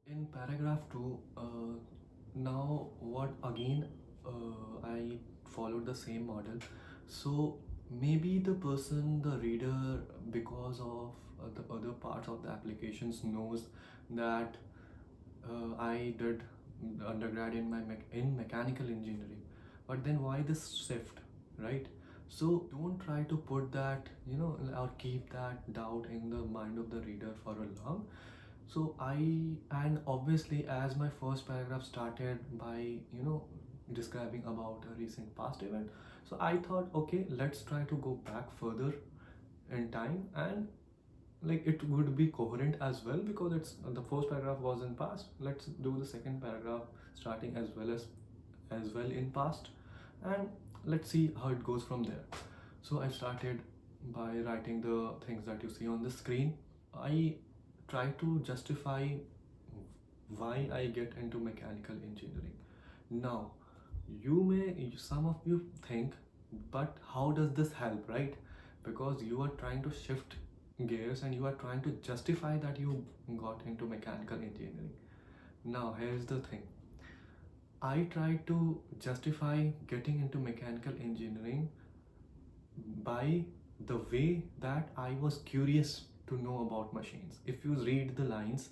In paragraph 2, now what again, I followed the same model. So maybe the person, the reader, because of the other parts of the applications, knows that I did undergrad in in mechanical engineering. But then why this shift, right? So don't try to put that, or keep that doubt in the mind of the reader for a long. So and obviously, as my first paragraph started by, describing about a recent past event, so I thought, okay, let's try to go back further in time, and like it would be coherent as well, because it's the first paragraph was in past. Let's do the second paragraph starting as well in past, and let's see how it goes from there. So I started by writing the things that you see on the screen. I try to justify why I get into mechanical engineering. Now, some of you think, but how does this help, right? Because you are trying to shift gears and you are trying to justify that you got into mechanical engineering. Now, here's the thing. I try to justify getting into mechanical engineering by the way that I was curious to know about machines. If you read the lines,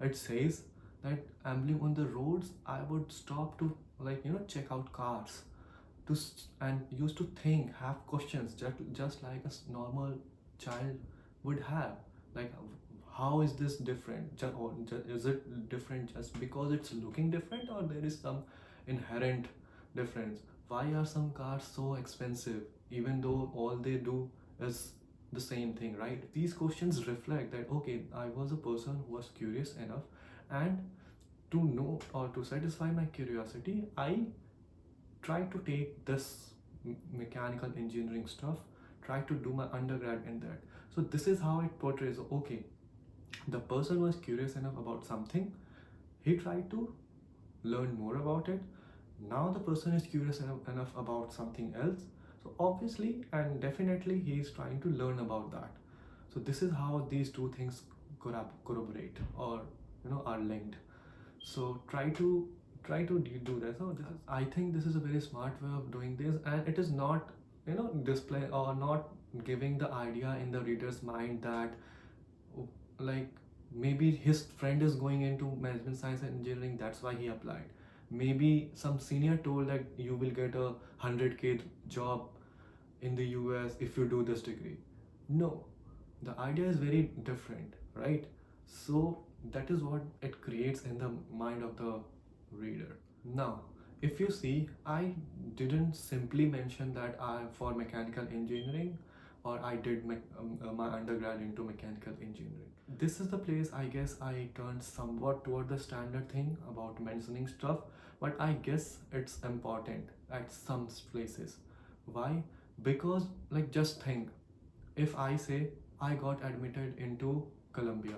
it says that ambling on the roads, I would stop to, check out cars, and used to think, have questions, just like a normal child would have, like, how is this different, or is it different just because it's looking different, or there is some inherent difference? Why are some cars so expensive even though all they do is the same thing, right? These questions reflect that, okay, I was a person who was curious enough, and to know or to satisfy my curiosity, I try to take this mechanical engineering stuff, try to do my undergrad in that. So this is how it portrays, okay, the person was curious enough about something, he tried to learn more about it. Now the person is curious enough about something else, so obviously and definitely he is trying to learn about that. So this is how these two things corroborate, or are linked. So try to do that. So this is, I think this is a very smart way of doing this, and it is not, display or not giving the idea in the reader's mind that, like, maybe his friend is going into management science and engineering, that's why he applied. Maybe some senior told that you will get a 100K job in the US if you do this degree. No, the idea is very different, right? So that is what it creates in the mind of the reader. Now, if you see, I didn't simply mention that I for mechanical engineering, or I did my undergrad into mechanical engineering. This is the place I guess I turned somewhat toward the standard thing about mentioning stuff, but I guess it's important at some places. Why? Because, like, just think, if I say I got admitted into Columbia,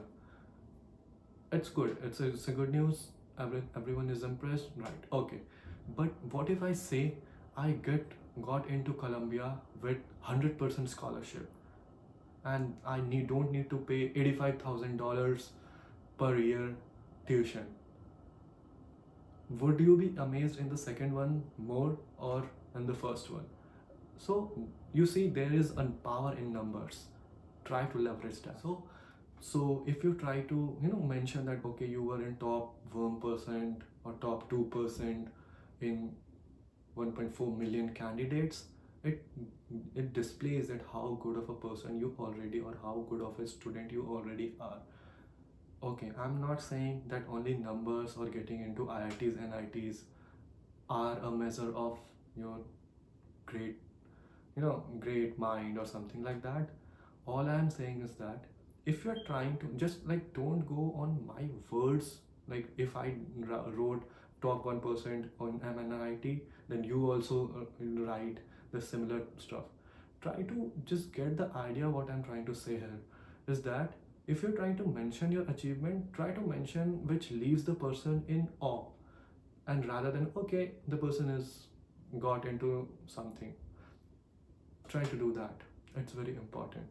it's good. It's a good news. Everyone is impressed, right? Okay. But what if I say I got into Columbia with 100% scholarship, and I don't need to pay $85,000 per year tuition? Would you be amazed in the second one more, or in the first one? So you see, there is a power in numbers. Try to leverage that. So if you try to, mention that, okay, you were in top 1% or top 2% in 1.4 million candidates, it it displays that how good of a person you already, or how good of a student you already are. Okay, I'm not saying that only numbers or getting into IITs and ITs are a measure of your great, great mind or something like that. All I'm saying is that if you're trying to, just like, don't go on my words. Like, if I wrote top 1% on MNIT, then you also write the similar stuff. Try to just get the idea. What I'm trying to say here is that if you're trying to mention your achievement, try to mention which leaves the person in awe, and rather than, okay, the person is got into something, try to do that. It's very important.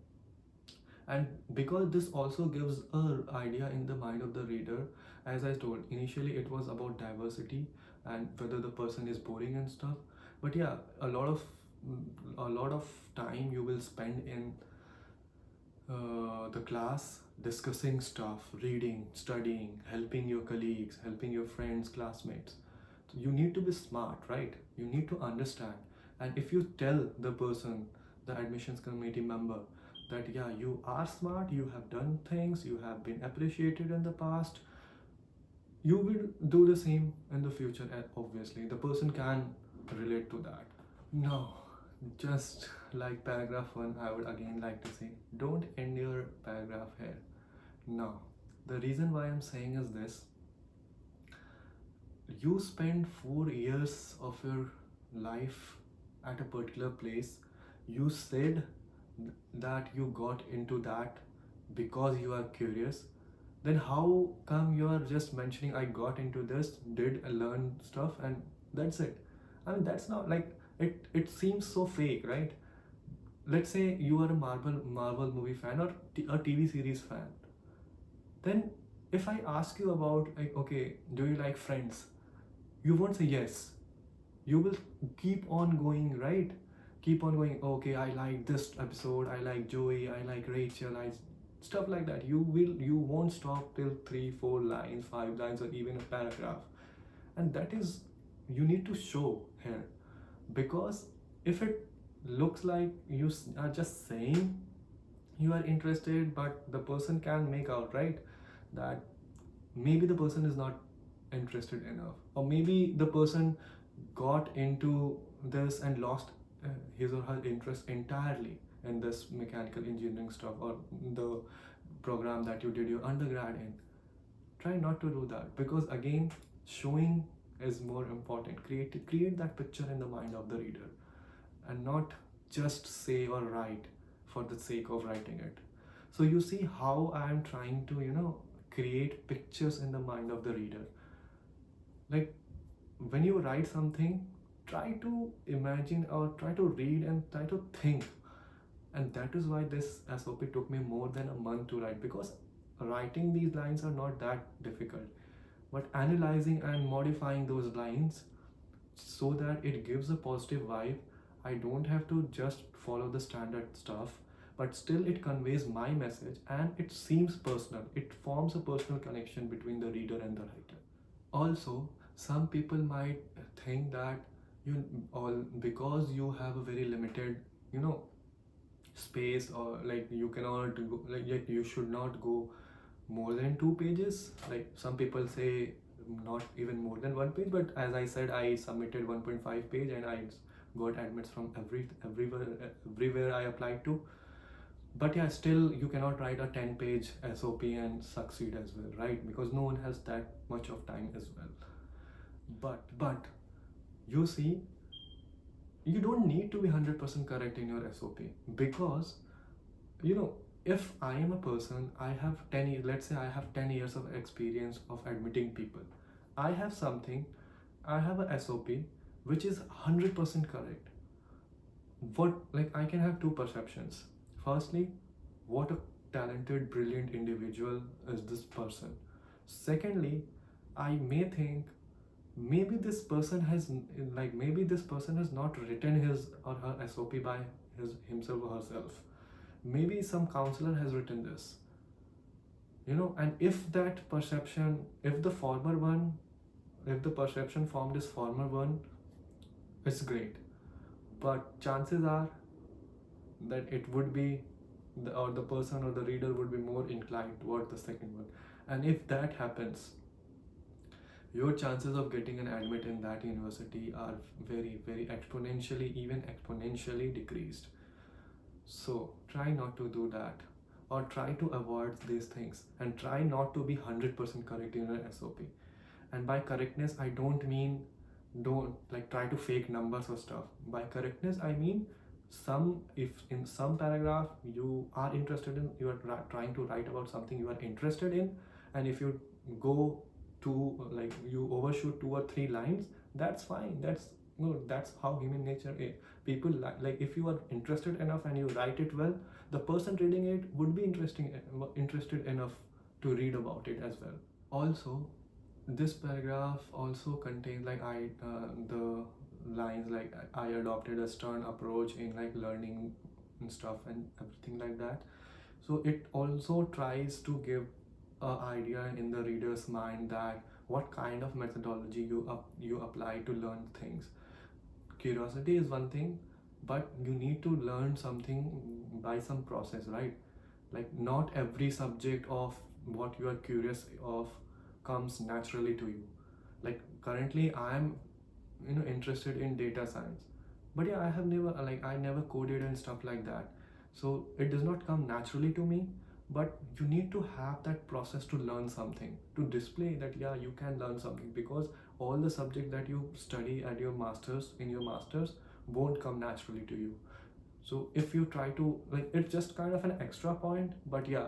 And because this also gives a idea in the mind of the reader. As I told initially, it was about diversity and whether the person is boring and stuff. But yeah, a lot of time you will spend in the class discussing stuff, reading, studying, helping your colleagues, helping your friends, classmates. So you need to be smart, right? You need to understand. And if you tell the person, the admissions committee member, that yeah, you are smart, you have done things, you have been appreciated in the past, you will do the same in the future. And obviously, the person can relate to that. No, just like paragraph 1, I would again like to say, don't end your paragraph here. No, the reason why I'm saying is this: you spend 4 years of your life at a particular place. You said that you got into that because you are curious. Then how come you are just mentioning, I got into this, did learn stuff, and that's it? I mean, that's not like, it seems so fake, right? Let's say you are a Marvel movie fan, or a TV series fan. Then if I ask you about, like, okay, do you like Friends? You won't say yes. You will keep on going, right? Keep on going. Okay, I like this episode, I like Joey, I like Rachel, I stuff like that. You won't stop till 3 4 lines, 5 lines, or even a paragraph. And that is, you need to show here. Because if it looks like you are just saying you are interested, but the person can make out, right, that maybe the person is not interested enough, or maybe the person got into this and lost his or her interest entirely in this mechanical engineering stuff, or the program that you did your undergrad in. Try not to do that, because again, showing is more important. Create that picture in the mind of the reader, and not just say or write for the sake of writing it. So you see how I am trying to, create pictures in the mind of the reader. Like, when you write something, try to imagine, or try to read and try to think. And that is why this SOP took me more than a month to write, because writing these lines are not that difficult, but analyzing and modifying those lines so that it gives a positive vibe. I don't have to just follow the standard stuff, but still it conveys my message, and it seems personal. It forms a personal connection between the reader and the writer. Also, some people might think that you all, because you have a very limited, you know, space, or like you cannot go, like you should not go more than 2 pages. Like some people say not even more than 1 page, but as I said, I submitted 1.5 page, and I got admits from everywhere I applied to. But yeah, still you cannot write a 10-page SOP and succeed as well, right? Because no one has that much of time as well. But you see, you don't need to be 100% correct in your SOP, because you know, if I am a person, I have 10 years, let's say I have 10 years of experience of admitting people. I have something, I have a SOP which is 100% correct. What, like, I can have two perceptions. Firstly, what a talented, brilliant individual is this person. Secondly, I may think maybe this person has, like, maybe this person has not written his or her SOP by himself or herself. Maybe some counselor has written this, and if that perception, if the former one, if the perception formed is former one, it's great. But chances are that it would be the person or the reader would be more inclined toward the second one. And if that happens, your chances of getting an admit in that university are very, very exponentially, even exponentially decreased. So try not to do that, or try to avoid these things, and try not to be 100% correct in your SOP. And by correctness, I don't mean don't like try to fake numbers or stuff. By correctness, I mean, if in some paragraph you are interested in, you are trying to write about something you are interested in, and if you go to, like, you overshoot 2 or 3 lines, that's fine. That's no, that's how human nature is. People like if you are interested enough and you write it well, the person reading it would be interested enough to read about it as well. Also, this paragraph also contains like the lines like I adopted a stern approach in like learning and stuff and everything like that. So it also tries to give a idea in the reader's mind that what kind of methodology you apply to learn things. Curiosity is one thing, but you need to learn something by some process, right? Like not every subject of what you are curious of comes naturally to you. Like currently I am interested in data science, but yeah, I never coded and stuff like that, so it does not come naturally to me. But you need to have that process to learn something, to display that yeah, you can learn something, because all the subject that you study at your masters in your masters won't come naturally to you. So if you try to like, it's just kind of an extra point, but yeah,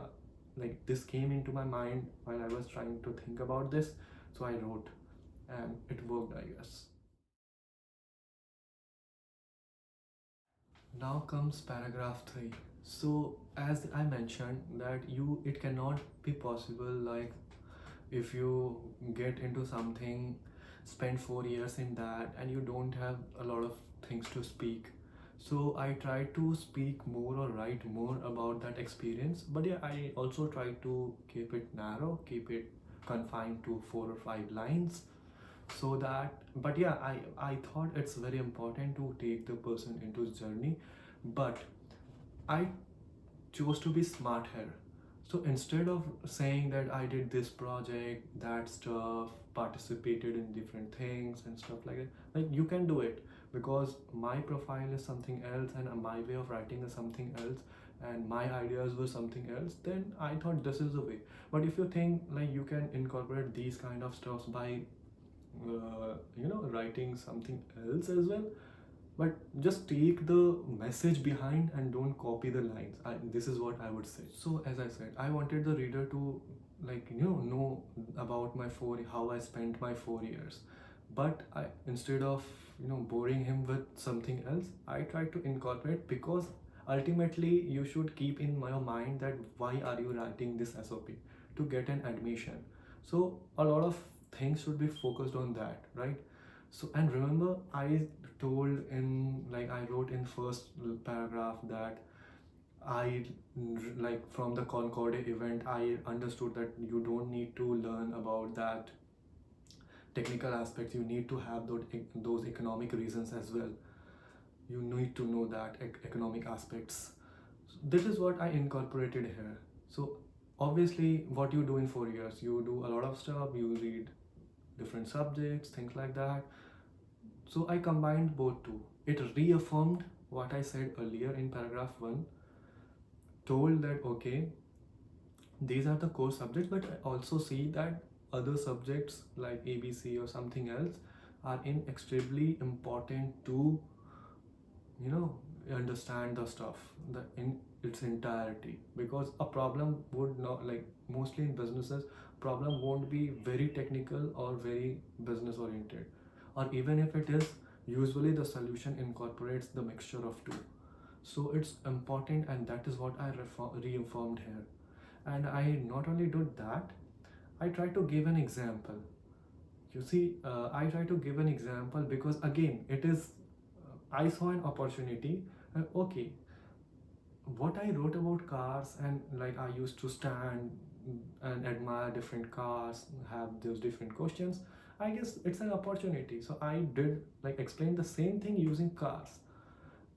like this came into my mind while I was trying to think about this, so I wrote, and it worked, I guess. Now comes paragraph 3. So as I mentioned that you it cannot be possible like if you get into something, spend 4 years in that and you don't have a lot of things to speak. So I try to speak more or write more about that experience, but yeah, I also try to keep it narrow, keep it confined to 4 or 5 lines, so that, but yeah, I thought it's very important to take the person into his journey, but I chose to be smart here. So instead of saying that I did this project, that stuff, participated in different things and stuff like you can do it, because my profile is something else and my way of writing is something else and my ideas were something else, then I thought this is the way. But if you think like you can incorporate these kind of stuffs by writing something else as well, but just take the message behind and don't copy the lines. This is what I would say. So as I said, I wanted the reader to like know about my how I spent my 4 years, but I, instead of boring him with something else, I try to incorporate, because ultimately you should keep in your mind that why are you writing this SOP? To get an admission. So a lot of things should be focused on that, right? So and remember, I told in like I wrote in first paragraph that I like from the Concorde event I understood that you don't need to learn about that technical aspects, you need to have those economic reasons as well. You need to know that economic aspects. So this is what I incorporated here. So obviously what you do in 4 years, you do a lot of stuff, you read different subjects, things like that. So I combined both two. It reaffirmed what I said earlier in paragraph 1, told that okay, these are the core subjects, but I also see that other subjects like ABC or something else are in extremely important to understand the stuff in its entirety, because a problem would not, like mostly in businesses, problem won't be very technical or very business oriented, or even if it is, usually the solution incorporates the mixture of two. So it's important, and that is what I reaffirmed here. And I not only did that, I try to give an example. You see, I try to give an example because again it is I saw an opportunity. Okay, what I wrote about cars, and like I used to stand and admire different cars, have those different questions. I guess it's an opportunity. So I did like explain the same thing using cars,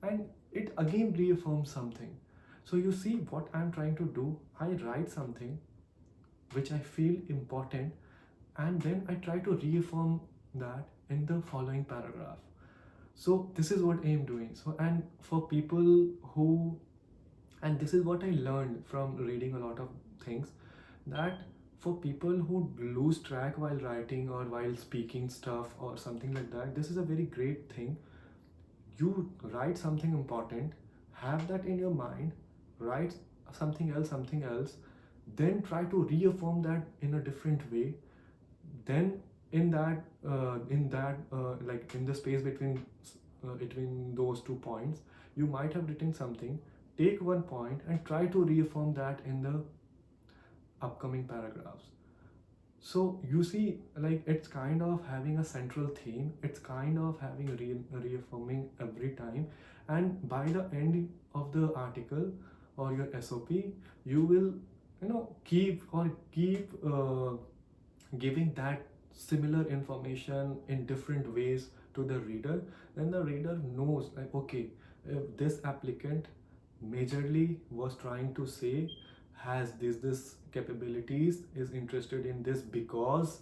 and it again reaffirms something. So you see what I'm trying to do. I write something which I feel important, and then I try to reaffirm that in the following paragraph. So this is what I am doing. So and for people who, and this is what I learned from reading a lot of things, that for people who lose track while writing or while speaking stuff or something like that, this is a very great thing. You write something important, have that in your mind, write something else, then try to reaffirm that in a different way. Then in that like in the space between those 2 points, you might have written something. Take one point and try to reaffirm that in the upcoming paragraphs. So you see, like it's kind of having a central theme. It's kind of having reaffirming every time, and by the end of the article or your SOP, you will, keep giving that similar information in different ways to the reader. Then the reader knows, like, okay, if this applicant majorly was trying to say has this capabilities, is interested in this because.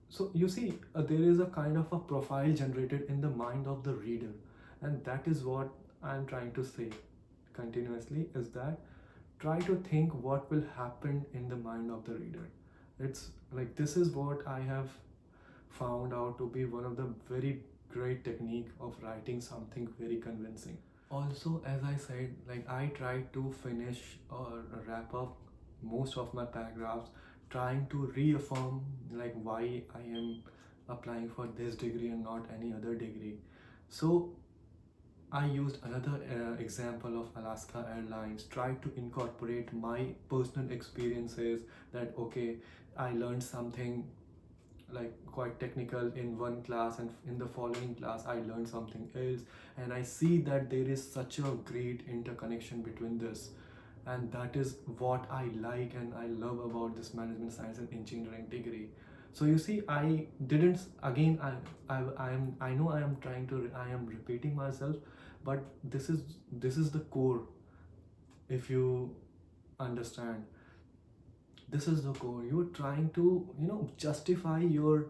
So you see, there is a kind of a profile generated in the mind of the reader, and that is what I'm trying to say continuously, is that try to think what will happen in the mind of the reader. It's like this is what I have found out to be one of the very great technique of writing something very convincing. Also, as I said, like I try to finish or wrap up most of my paragraphs trying to reaffirm like why I am applying for this degree and not any other degree. So I used another example of Alaska Airlines, tried to incorporate my personal experiences, that okay, I learned something like quite technical in one class, and in the following class I learned something else, and I see that there is such a great interconnection between this, and that is what I like and I love about this management science and engineering degree. So you see, I didn't again I know I am repeating myself, but this is the core. If you understand, this is the core. You're trying to justify your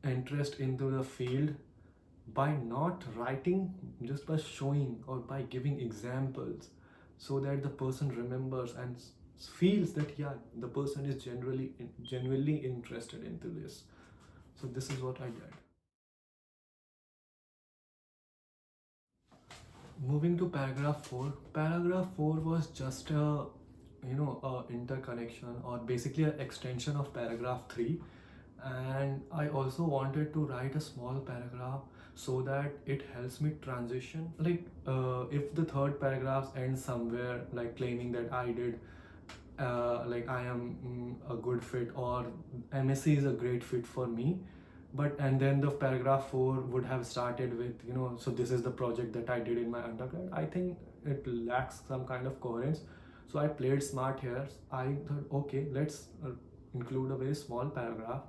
interest into the field by not writing, just by showing or by giving examples, so that the person remembers and feels that yeah, the person is genuinely interested into this. So this is what I did. Moving to paragraph 4. Paragraph 4 was just a interconnection, or basically an extension of paragraph 3, and I also wanted to write a small paragraph so that it helps me transition. Like if the third paragraph ends somewhere like claiming that I did like I am a good fit, or MSc is a great fit for me, but and then the paragraph 4 would have started with so this is the project that I did in my undergrad, I think it lacks some kind of coherence. So I played smart here. I thought, okay, let's include a very small paragraph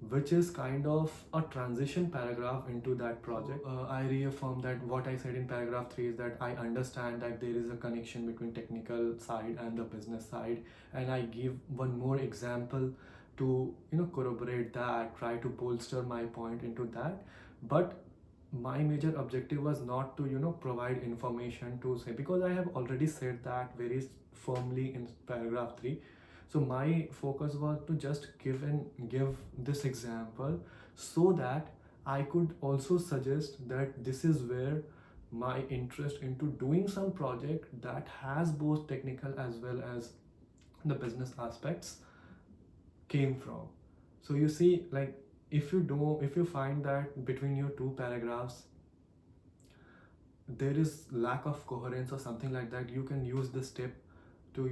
which is kind of a transition paragraph into that project. I reaffirm that what I said in paragraph 3 is that I understand that there is a connection between technical side and the business side, and I give one more example to corroborate that, try to bolster my point into that. But my major objective was not to provide information to say, because I have already said that very firmly in paragraph 3. So my focus was to just give this example, so that I could also suggest that this is where my interest into doing some project that has both technical as well as the business aspects came from. So you see, like if you find that between your two paragraphs there is lack of coherence or something like that, you can use this tip to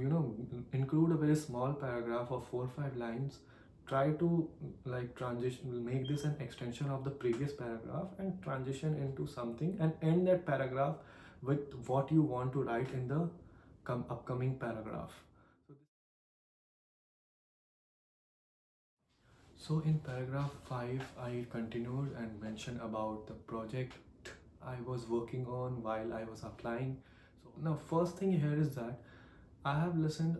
include a very small paragraph of 4 or 5 lines. Try to like transition, make this an extension of the previous paragraph and transition into something, and end that paragraph with what you want to write in the upcoming paragraph. So in paragraph 5, I continued and mentioned about the project I was working on while I was applying. So now first thing here is that I have listened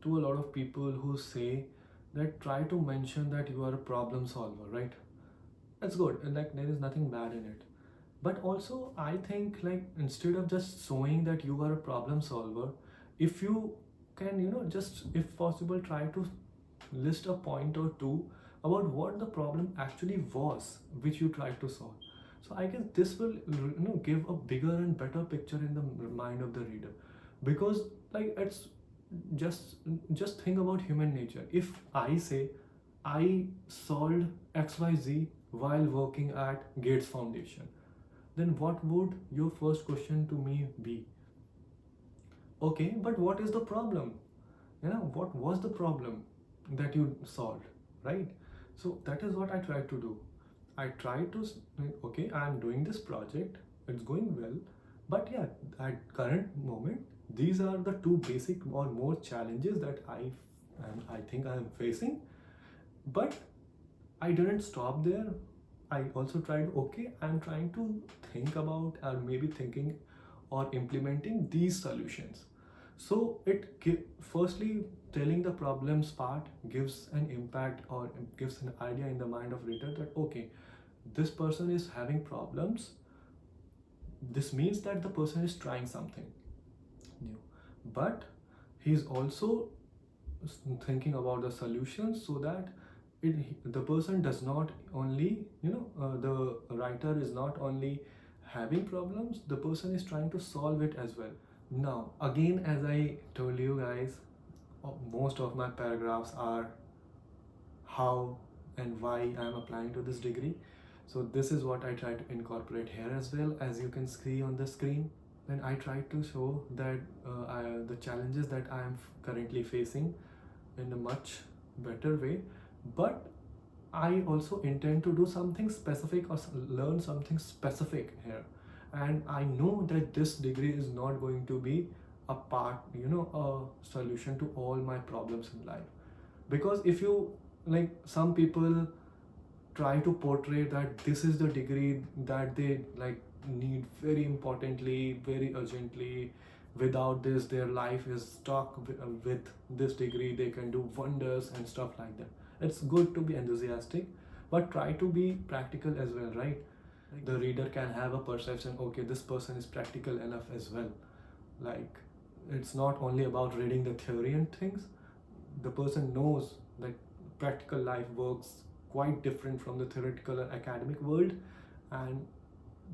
to a lot of people who say that try to mention that you are a problem solver, right? That's good, and like there is nothing bad in it. But also I think, like, instead of just showing that you are a problem solver, if you can just, if possible, try to list a point or two about what the problem actually was which you tried to solve. So I guess this will give a bigger and better picture in the mind of the reader, because like it's just think about human nature. If I say I solved XYZ while working at Gates Foundation, then what would your first question to me be? Okay, but what is the problem? What was the problem that you solved, right? So that is what I tried to do. I tried to okay, I'm doing this project, it's going well, but yeah, at current moment, these are the two basic or more challenges that I think I am facing. But I didn't stop there. I also tried, okay, I'm trying to think about, or maybe thinking or implementing these solutions. So firstly, telling the problems part gives an impact or gives an idea in the mind of reader that okay, this person is having problems. This means that the person is trying something new, but he's also thinking about the solutions, so that the person does not only, the writer is not only having problems, the person is trying to solve it as well. Now again, as I told you guys, most of my paragraphs are how and why I am applying to this degree. So this is what I try to incorporate here as well, as you can see on the screen. And I try to show that the challenges that I am currently facing in a much better way. But I also intend to do something specific or learn something specific here. And I know that this degree is not going to be a part, a solution to all my problems in life. Because if you, like, some people try to portray that this is the degree that they like need very importantly, very urgently. Without this, their life is stuck with this degree. They can do wonders and stuff like that. It's good to be enthusiastic, but try to be practical as well, right? Like, the reader can have a perception, okay, this person is practical enough as well. Like, it's not only about reading the theory and things. The person knows that practical life works quite different from the theoretical or academic world, and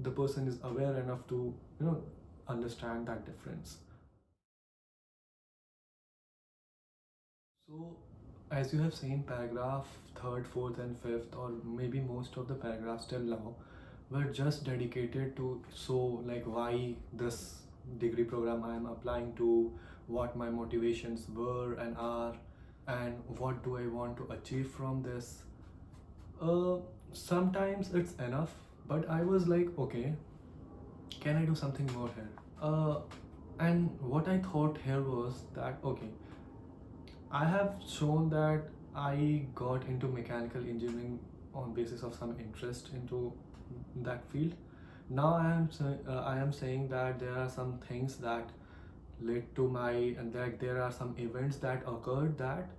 the person is aware enough to understand that difference. So as you have seen, paragraph third, fourth and fifth, or maybe most of the paragraphs till now, were just dedicated to show like why this degree program I am applying to, what my motivations were and are, and what do I want to achieve from this. Sometimes it's enough, but I was like, okay, can I do something more here? And what I thought here was that okay, I have shown that I got into mechanical engineering on basis of some interest into that field. Now I am saying that there are some things that led to my, and that there are some events that occurred that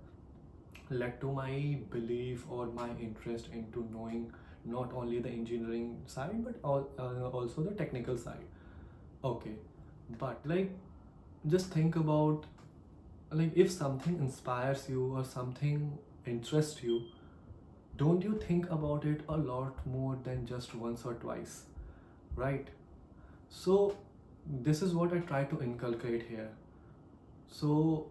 led to my belief or my interest into knowing not only the engineering side, but also the technical side. Okay, but like, just think about, like, if something inspires you or something interests you, don't you think about it a lot more than just once or twice, right? So this is what I try to inculcate here. So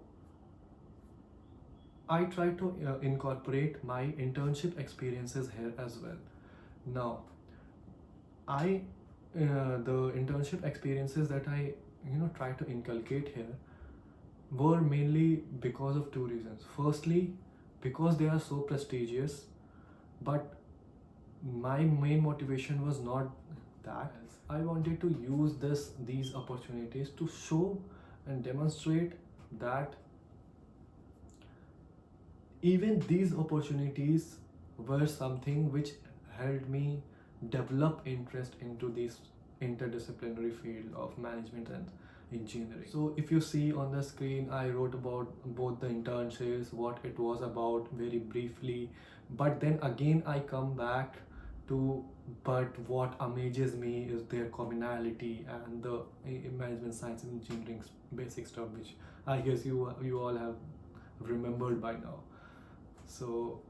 I try to incorporate my internship experiences here as well. Now, I the internship experiences that I try to inculcate here were mainly because of two reasons. Firstly, because they are so prestigious, but my main motivation was not that. I wanted to use these opportunities to show and demonstrate that even these opportunities were something which helped me develop interest into this interdisciplinary field of management and engineering. So if you see on the screen, I wrote about both the internships, what it was about very briefly, but then again I come back to, but what amazes me is their commonality and the management science and engineering basic stuff, which I guess you all have remembered by now. So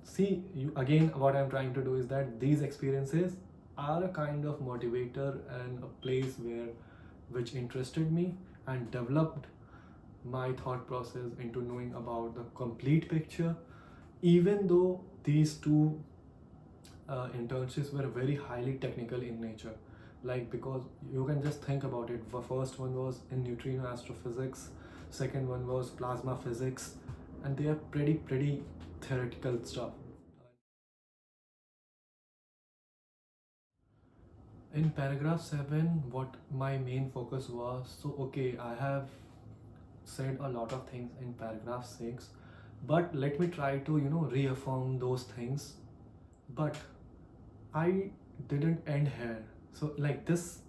see, you again, what I'm trying to do is that these experiences are a kind of motivator and a place which interested me and developed my thought process into knowing about the complete picture. Even though these two internships were very highly technical in nature. Like, because you can just think about it. The first one was in neutrino astrophysics, second one was plasma physics, and they are pretty theoretical stuff. In paragraph 7, what my main focus was, so okay, I have said a lot of things in paragraph 6, but let me try to reaffirm those things. But I didn't end here. So like this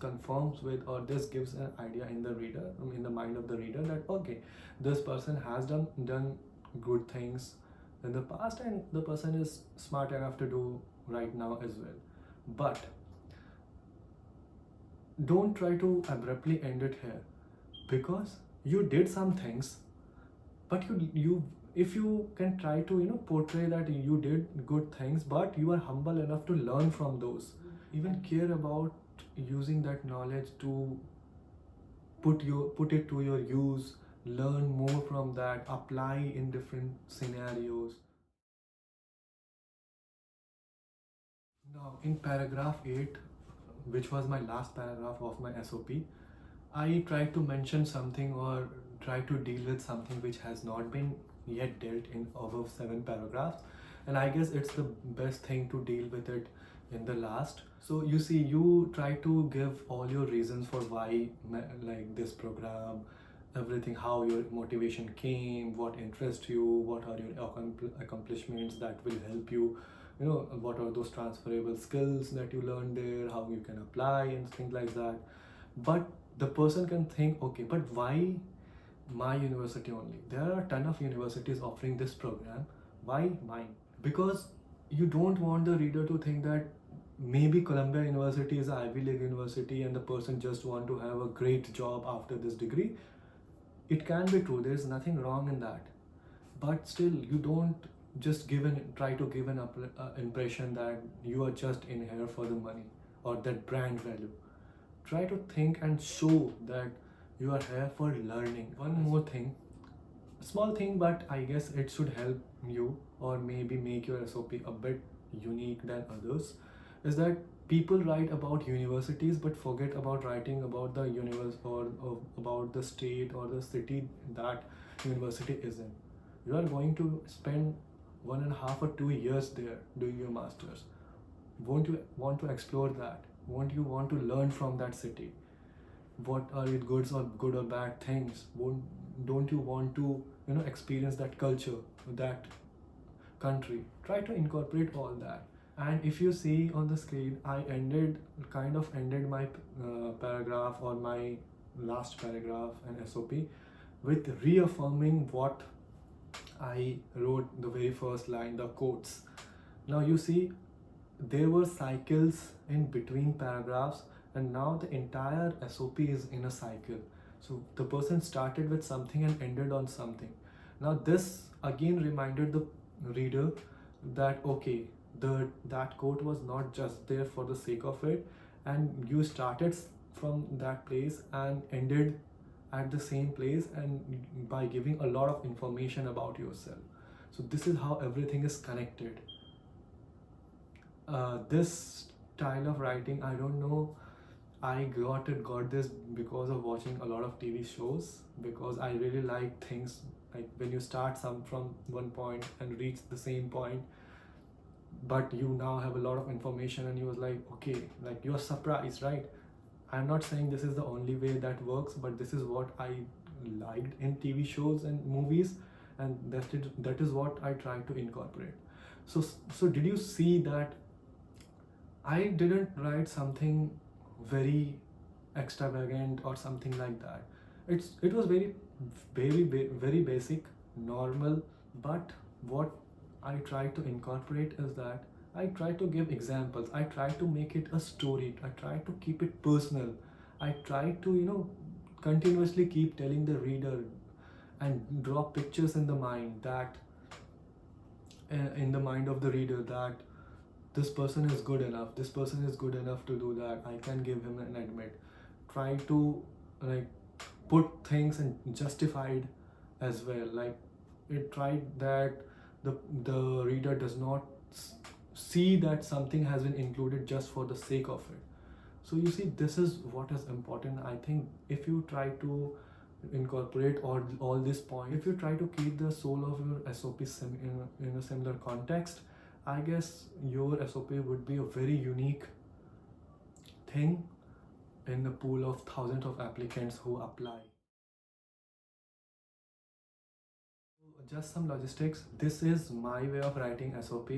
confirms with, or this gives an idea in the reader, in the mind of the reader, that okay, this person has done good things in the past, and the person is smart enough to do right now as well. But don't try to abruptly end it here, because you did some things, but you if you can try to portray that you did good things, but you are humble enough to learn from those, even care about using that knowledge to put it to your use, learn more from that, apply in different scenarios. Now in paragraph 8, which was my last paragraph of my SOP, I try to mention something or try to deal with something which has not been yet dealt in above 7 paragraphs, and I guess it's the best thing to deal with it in the last. So you see, you try to give all your reasons for why, like this program, everything, how your motivation came, what interests you, what are your accomplishments that will help you, what are those transferable skills that you learned there, how you can apply and things like that. But the person can think, okay, but why my university only? There are a ton of universities offering this program. Why mine? Because you don't want the reader to think that maybe Columbia University is an Ivy League university and the person just want to have a great job after this degree. It can be true, there's nothing wrong in that, but still you don't just try to give an impression that you are just in here for the money or that brand value. Try to think and show that you are here for learning. One more thing, small thing, but I guess it should help you or maybe make your SOP a bit unique than others, is that people write about universities but forget about writing about the universe, or about the state or the city that university is in. You are going to spend 1.5 or 2 years there doing your masters. Won't you want to explore that? Won't you want to learn from that city? What are its good or bad things? Don't you want to experience that culture, that country? Try to incorporate all that. And if you see on the screen, I ended my paragraph, or my last paragraph and SOP, with reaffirming what I wrote the very first line, the quotes. Now you see, there were cycles in between paragraphs, and now the entire SOP is in a cycle. So the person started with something and ended on something. Now this again reminded the reader that okay, that quote was not just there for the sake of it, and you started from that place and ended at the same place, and by giving a lot of information about yourself. So this is how everything is connected. This style of writing, I don't know, I got this because of watching a lot of TV shows, because I really like things like when you start some from one point and reach the same point, but you now have a lot of information and you was like, okay, like you're surprised, right? I'm not saying this is the only way that works, but this is what I liked in TV shows and movies, and that is what I try to incorporate. So did you see that I didn't write something very extravagant or something like that? It was very basic, normal, but what I try to incorporate is that I try to give examples. I try to make it a story. I try to keep it personal. I try to, continuously keep telling the reader and draw pictures in the mind, that in the mind of the reader, that this person is good enough. This person is good enough to do that. I can give him an admit. Try to like put things and justified as well. Like it tried that the reader does not s- see that something has been included just for the sake of it. So you see, this is what is important. I think if you try to incorporate all these points, if you try to keep the soul of your SOP in a similar context, I guess your SOP would be a very unique thing in the pool of thousands of applicants who apply. Just some logistics. This is my way of writing SOP.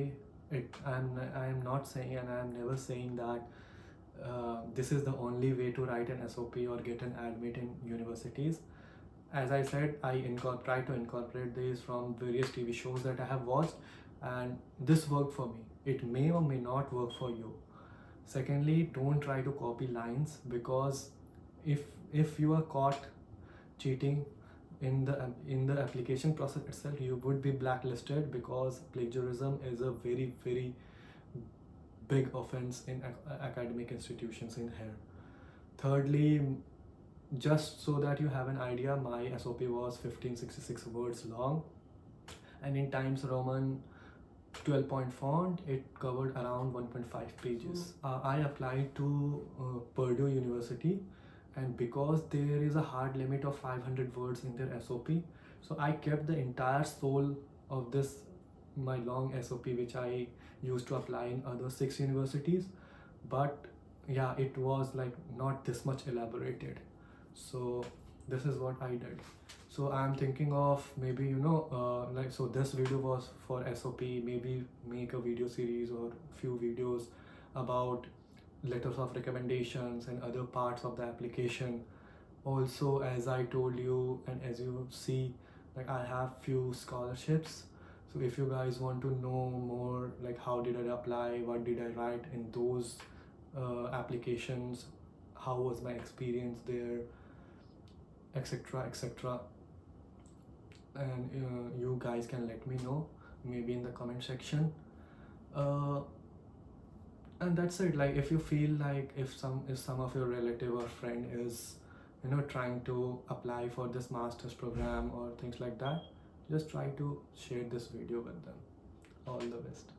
I am not saying, and I am never saying that this is the only way to write an SOP or get an admit in universities. As I said, I try to incorporate these from various TV shows that I have watched, and this worked for me. It may or may not work for you. Secondly, don't try to copy lines, because if you are caught cheating in the application process itself, you would be blacklisted, because plagiarism is a very very big offense in academic institutions in here. Thirdly, just so that you have an idea, my SOP was 1566 words long, and in Times Roman 12-point font, it covered around 1.5 pages. I applied to Purdue University, and because there is a hard limit of 500 words in their SOP, so I kept the entire soul of this, my long SOP, which I used to apply in other 6 universities. But yeah, it was like not this much elaborated. So this is what I did. So I'm thinking of maybe, like, so this video was for SOP, maybe make a video series or few videos about letters of recommendations and other parts of the application. Also, as I told you, and as you see, like, I have few scholarships. So if you guys want to know more, like how did I apply, what did I write in those applications, how was my experience there, etc, etc, and you guys can let me know maybe in the comment section. uh, and that's it. Like, if you feel like if some of your relative or friend is trying to apply for this master's program or things like that, just try to share this video with them. All the best.